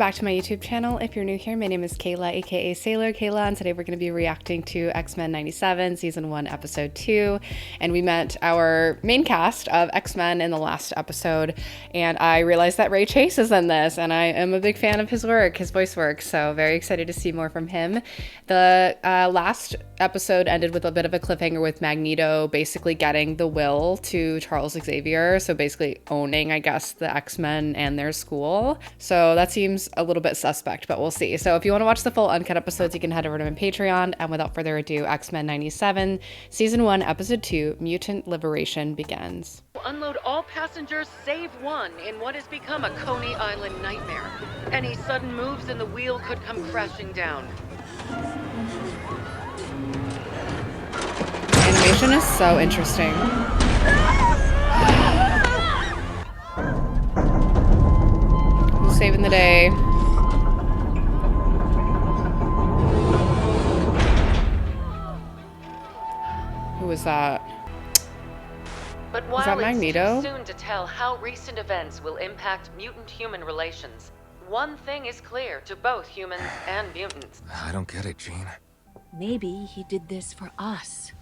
back to my YouTube channel. If you're new here, my name is Kayla, aka Sailor Kayla, and today we're going to be reacting to X-Men 97, Season 1, Episode 2. And we met our main cast of X-Men in the last episode, and I realized that Ray Chase is in this, and I am a big fan of his work, his voice work, so very excited to see more from him. The last episode ended with a bit of a cliffhanger with Magneto basically getting the will to Charles Xavier, so basically owning, I guess, the X-Men and their school. So that seems a little bit suspect, but we'll see. So if you want to watch the full uncut episodes, you can head over to my Patreon. And without further ado, X-Men 97, Season 1, Episode 2, Mutant Liberation begins. Unload all passengers save one in what has become a Coney Island nightmare. Any sudden moves and the wheel could come crashing down. Animation is so interesting. Who's saving the day? Who was that? But while that Magneto? It's too soon to tell how recent events will impact mutant-human relations, one thing is clear to both humans and mutants. I don't get it, Jean. Maybe he did this for us.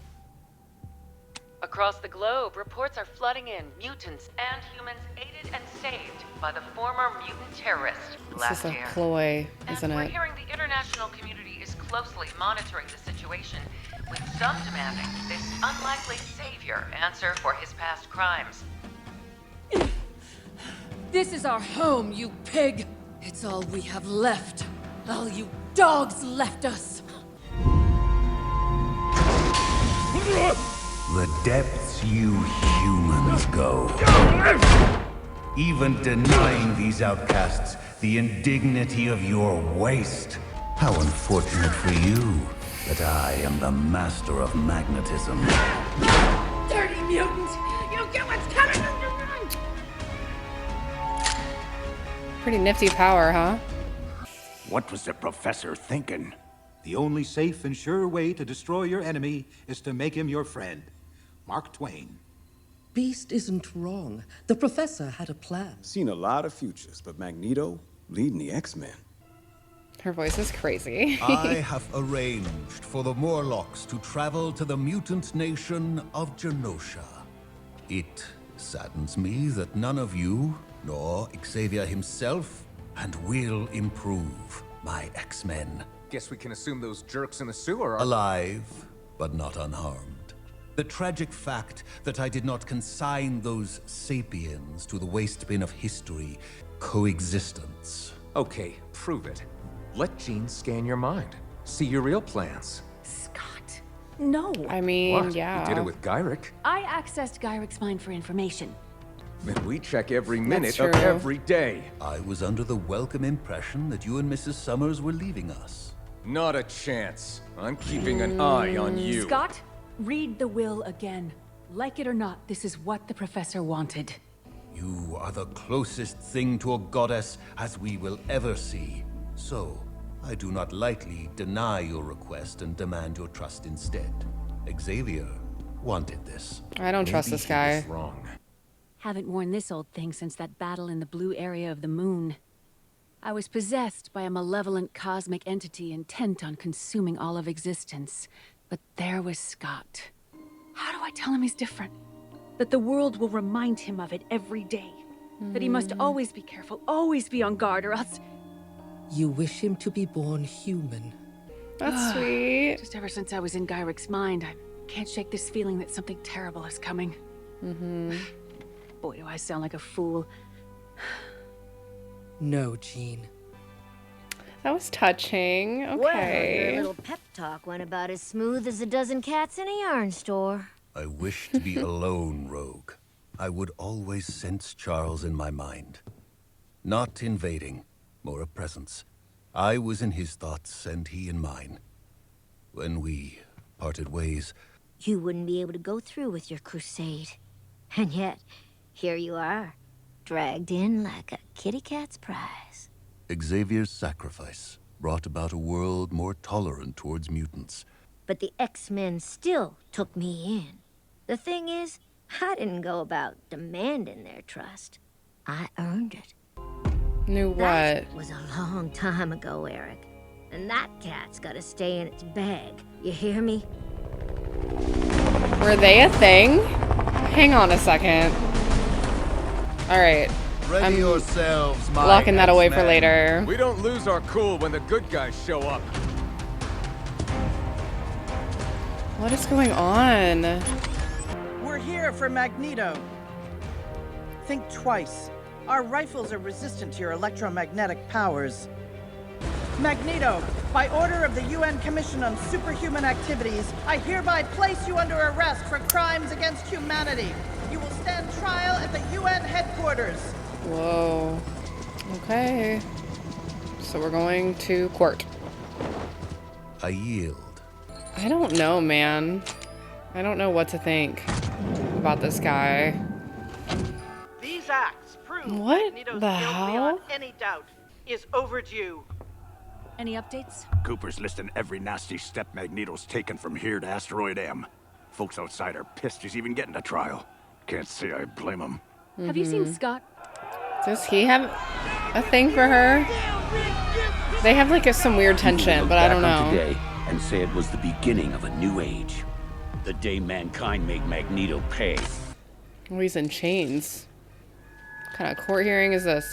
Across the globe, reports are flooding in, mutants and humans aided and saved by the former mutant terrorist last This is year. a ploy, isn't We're it? hearing the international community is closely monitoring the situation, with some demanding this unlikely savior answer for his past crimes. This is our home, you pig! It's all we have left. All you dogs left us. The depths you humans go. Even denying these outcasts the indignity of your waste. How unfortunate for you that I am the master of magnetism. Dirty mutant! You get what's coming! Pretty nifty power, huh? What was the professor thinking? The only safe and sure way to destroy your enemy is to make him your friend. Mark Twain. Beast isn't wrong. The professor had a plan. Seen a lot of futures, but Magneto leading the X-Men. Her voice is crazy. I have arranged for the Morlocks to travel to the mutant nation of Genosha. It saddens me that none of you, nor Xavier himself, and will improve my X-Men. Guess we can assume those jerks in the sewer are Alive, but not unharmed. The tragic fact that I did not consign those sapiens to the waste bin of history, coexistence. Okay, prove it. Let Jean scan your mind. See your real plans. Scott, no. I mean, What? yeah. You did it with Gyrick. I accessed Gyric's mind for information. And we check every minute true. of every day. I was under the welcome impression that you and Mrs. Summers were leaving us. Not a chance. I'm keeping an eye on you. Scott, read the will again. Like it or not, this is what the professor wanted. You are the closest thing to a goddess as we will ever see. So, I do not lightly deny your request and demand your trust instead. Xavier wanted this. I don't trust Maybe this he guy. was wrong. Haven't worn this old thing since that battle in the blue area of the moon. I was possessed by a malevolent cosmic entity intent on consuming all of existence. But there was Scott. How do I tell him he's different? That the world will remind him of it every day. That he must always be careful, always be on guard, or else... You wish him to be born human. That's sweet. Just ever since I was in Gyric's mind, I can't shake this feeling that something terrible is coming. Boy, do I sound like a fool. No, Jean. That was touching. Well, your Okay. little pep talk went about as smooth as a dozen cats in a yarn store. I wish to be alone, Rogue. I would always sense Charles in my mind. Not invading, more a presence. I was in his thoughts and he in mine. When we parted ways, You wouldn't be able to go through with your crusade. And yet, here you are, dragged in like a kitty cat's prize. Xavier's sacrifice brought about a world more tolerant towards mutants. But the X-Men still took me in. The thing is, I didn't go about demanding their trust. I earned it. Knew what? That was a long time ago, Eric. And that cat's gotta stay in its bag. You hear me? Were they a thing? Hang on a second. Alright. Ready yourselves, my Locking that away for X-Men. later. We don't lose our cool when the good guys show up. What is going on? We're here for Magneto. Think twice. Our rifles are resistant to your electromagnetic powers. Magneto, by order of the UN Commission on Superhuman Activities, I hereby place you under arrest for crimes against humanity. You will stand trial at the UN headquarters. Whoa. Okay. So we're going to court. I yield. I don't know, man. I don't know what to think about this guy. These acts prove What Magneto's the guilt hell? beyond any doubt is overdue. Any updates? Cooper's listing every nasty step Magneto's taken from here to Asteroid M. Folks outside are pissed he's even getting a trial. Can't say I blame him. Have you seen Scott? Does he have a thing for her? They have like some weird tension, but I don't know. Today and say it was the beginning of a new age. The day mankind made Magneto pay. Oh, he's in chains. What kind of court hearing is this?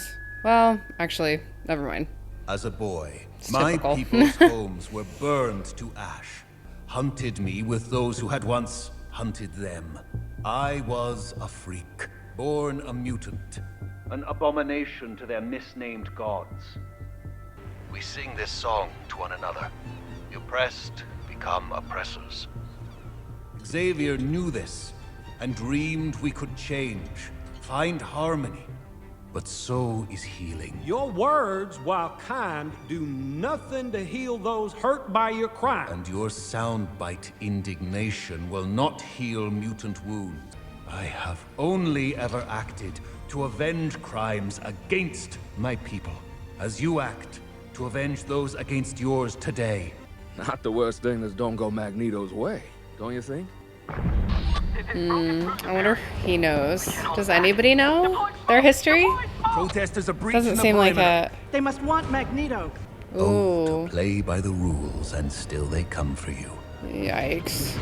Well, actually, never mind. As a boy, It's my typical. people's homes were burned to ash. Hunted me with those who had once hunted them. I was a freak, born a mutant. An abomination to their misnamed gods. We sing this song to one another. The oppressed become oppressors. Xavier knew this and dreamed we could change, find harmony. But so is healing. Your words, while kind, do nothing to heal those hurt by your crime. And your soundbite indignation will not heal mutant wounds. I have only ever acted to avenge crimes against my people, as you act to avenge those against yours today. Not the worst thing that don't go Magneto's way, don't you think? I wonder if he knows. Does anybody know their history? Protesters are Doesn't seem like a... They must want Magneto. Ooh. Play by the rules, and still they come for you. Yikes.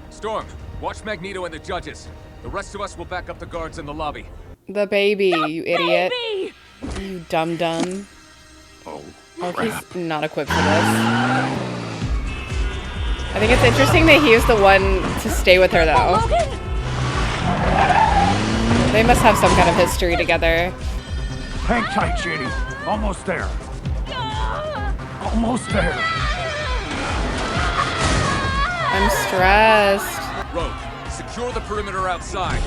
Storm, watch Magneto and the judges. The rest of us will back up the guards in the lobby. The baby, you idiot. You dum-dum. Oh, he's not equipped for this. I think it's interesting that he is the one to stay with her, though. They must have some kind of history together. hang tight, Ginny. Almost there. Almost there. I'm stressed. Rogue, secure the perimeter outside.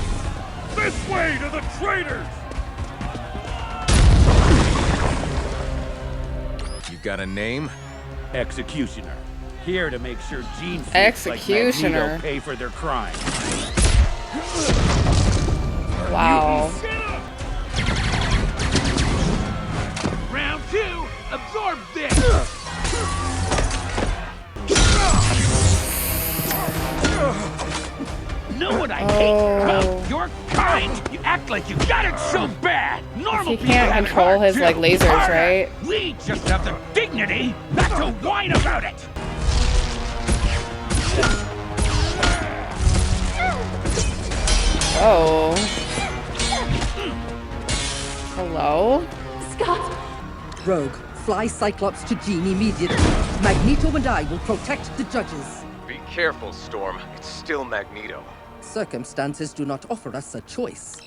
This way to the traitors! You got a name? Executioner. Here to make sure Gene Executioner. like Magneto pay for their crimes. Wow. Round two, absorb this! Know what I hate about your kind? You act like you got it so bad. Normal He can't people have it control hard his too. like lasers, Harder. right? We just have the dignity not to whine about it. Oh. Hello? Rogue, fly Cyclops to Jean immediately. Magneto and I will protect the judges. Be careful, Storm. It's still Magneto. Circumstances do not offer us a choice.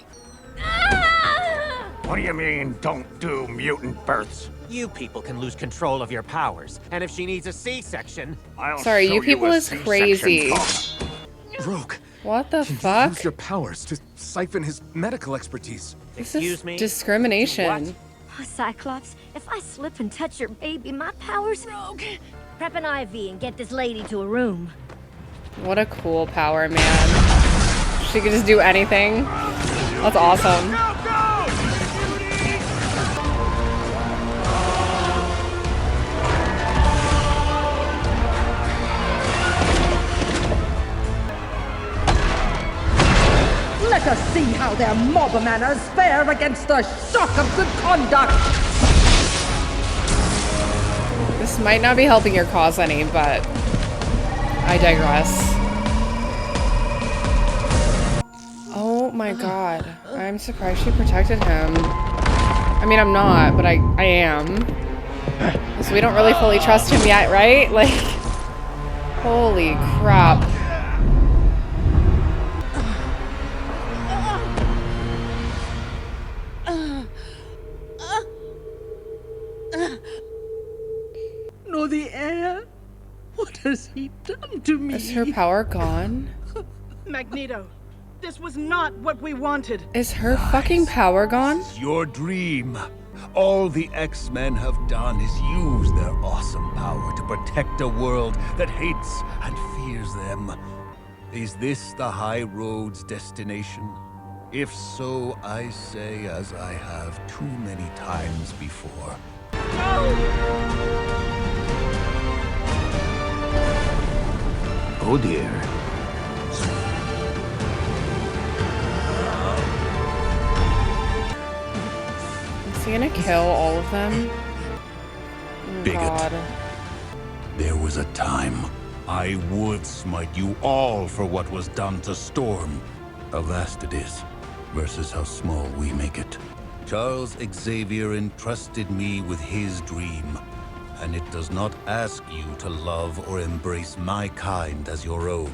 What do you mean, don't do mutant births? You people can lose control of your powers, and if she needs a C-section, I'll Sorry, show you people a is C-section crazy. talk. Rogue, What the can fuck? you use your powers to siphon his medical expertise? This excuse is me? discrimination. Oh, Cyclops, if I slip and touch your baby, my powers... Rogue! Prep an IV and get this lady to a room. What a cool power, man. She could just do anything. That's awesome. Let us see how their mob manners fare against the shock of good conduct. This might not be helping your cause any, but I digress. Oh my god. I'm surprised she protected him. I mean, I'm not, but I am. So we don't really fully trust him yet, right? Like, holy crap. No, the air. What has he done to me? Is her power gone? Magneto, this was not what we wanted. Is her fucking power gone? Your dream. All the X-Men have done is use their awesome power to protect a world that hates and fears them. Is this the High Road's destination? If so, I say as I have too many times before. Oh dear. Is he gonna kill all of them? Oh, Bigot. God. There was a time I would smite you all for what was done to Storm. How vast it is, versus how small we make it. Charles Xavier entrusted me with his dream, and it does not ask you to love or embrace my kind as your own.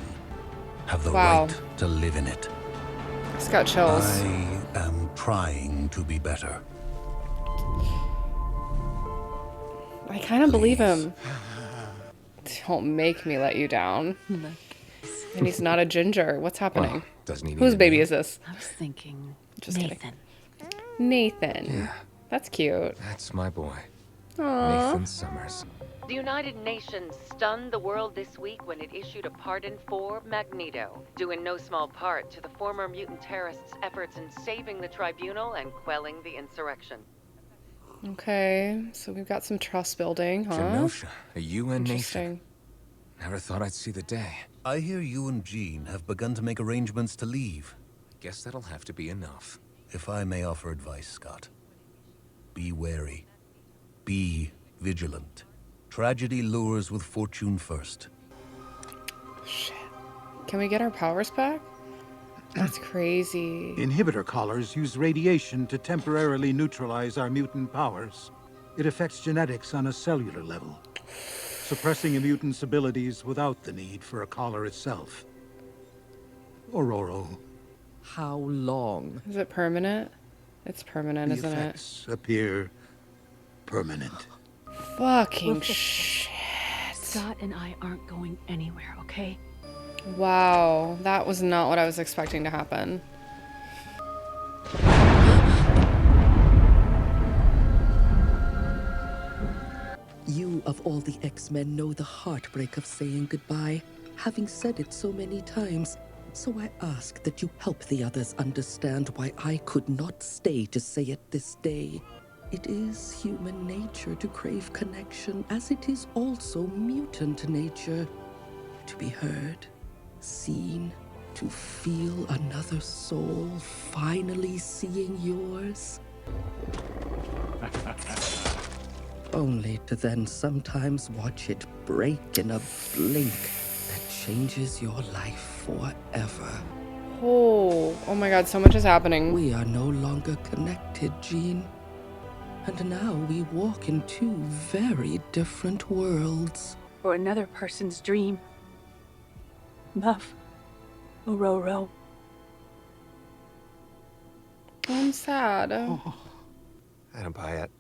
Have the Wow. right to live in it. It's got chills. I am trying to be better. I kind of believe him. Don't make me let you down. And he's not a ginger. What's happening? Well, doesn't he need Whose a baby name? is this? I was thinking Just Nathan. kidding. Nathan. Yeah. That's cute. That's my boy. Aww. Nathan Summers. The United Nations stunned the world this week when it issued a pardon for Magneto, due in no small part to the former mutant terrorists' efforts in saving the tribunal and quelling the insurrection. Okay, so we've got some trust building, huh? Genosha, a UN nation. Interesting. Never thought I'd see the day. I hear you and Jean have begun to make arrangements to leave. Guess that'll have to be enough. If I may offer advice, Scott. Be wary. Be vigilant. Tragedy lures with fortune first. Shit. Can we get our powers back? That's crazy. Inhibitor collars use radiation to temporarily neutralize our mutant powers. It affects genetics on a cellular level, suppressing a mutant's abilities without the need for a collar itself. Aurora. How long? Is it permanent? It's permanent, The isn't it? effects appear permanent. Fucking shit. Scott and I aren't going anywhere, okay? Wow, that was not what I was expecting to happen. You, of all the X-Men, know the heartbreak of saying goodbye, having said it so many times. So I ask that you help the others understand why I could not stay to say it this day. It is human nature to crave connection, as it is also mutant nature. To be heard, seen, to feel another soul finally seeing yours. Only to then sometimes watch it break in a blink that changes your life forever. Oh my god, so much is happening. We are no longer connected, Jean. And now we walk in two very different worlds. Or another person's dream. Muff. Ororo. I'm sad. I don't buy it.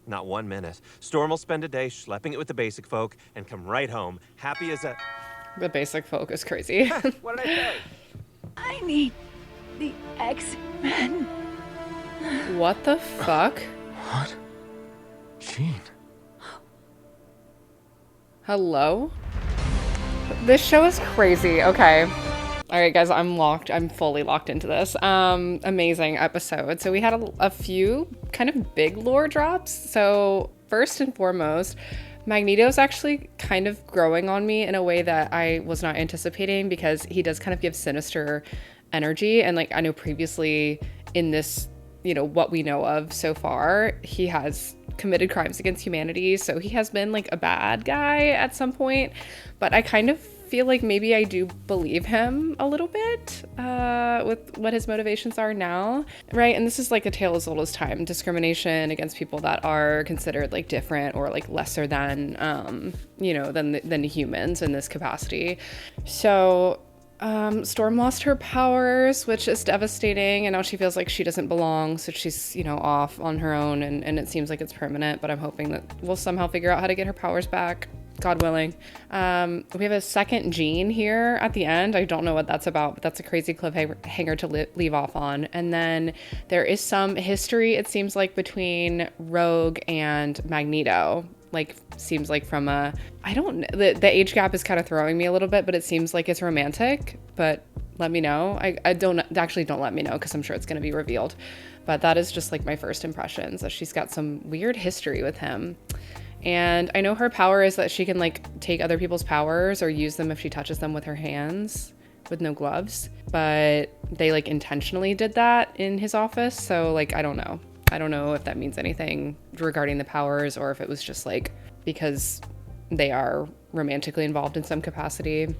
Not 1 minute. Storm will spend a day schlepping it with the basic folk and come right home, happy as a... The basic folk is crazy. What did I say? I need the X-Men. What the fuck? What? Jean. Hello? This show is crazy. Okay. All right, guys, I'm locked. I'm fully locked into this. Amazing episode. So we had a few kind of big lore drops. So first and foremost, Magneto's actually kind of growing on me in a way that I was not anticipating, because he does kind of give sinister energy. And like, I know previously in this, you know, what we know of so far, he has committed crimes against humanity, so he has been like a bad guy at some point, but I kind of feel like maybe I do believe him a little bit with what his motivations are now, right? And this is like a tale as old as time, discrimination against people that are considered like different or like lesser than, you know, than humans in this capacity. So Storm lost her powers, which is devastating, and now she feels like she doesn't belong, so she's, you know, off on her own, and it seems like it's permanent, but I'm hoping that we'll somehow figure out how to get her powers back. God willing. We have a second Jean here at the end. I don't know what that's about, but that's a crazy cliffhanger to leave off on. And then there is some history, it seems like, between Rogue and Magneto. Like, seems like from a, I don't know, the age gap is kind of throwing me a little bit, but it seems like it's romantic, but let me know. I don't let me know, because I'm sure it's going to be revealed. But that is just like my first impressions, that she's got some weird history with him. And I know her power is that she can like take other people's powers or use them if she touches them with her hands with no gloves, but they like intentionally did that in his office. So like, I don't know if that means anything regarding the powers, or if it was just like because they are romantically involved in some capacity.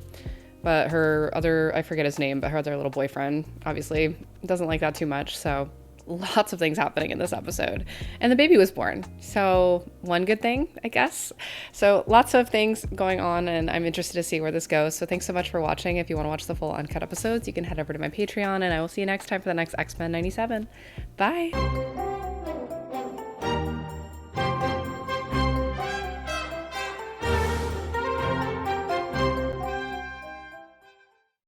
But her other, I forget his name, but her other little boyfriend obviously doesn't like that too much. So lots of things happening in this episode, and the baby was born, so one good thing, I guess. So lots of things going on, and I'm interested to see where this goes. So thanks so much for watching. If you want to watch the full uncut episodes, you can head over to my Patreon, and I will see you next time for the next X-Men 97. Bye.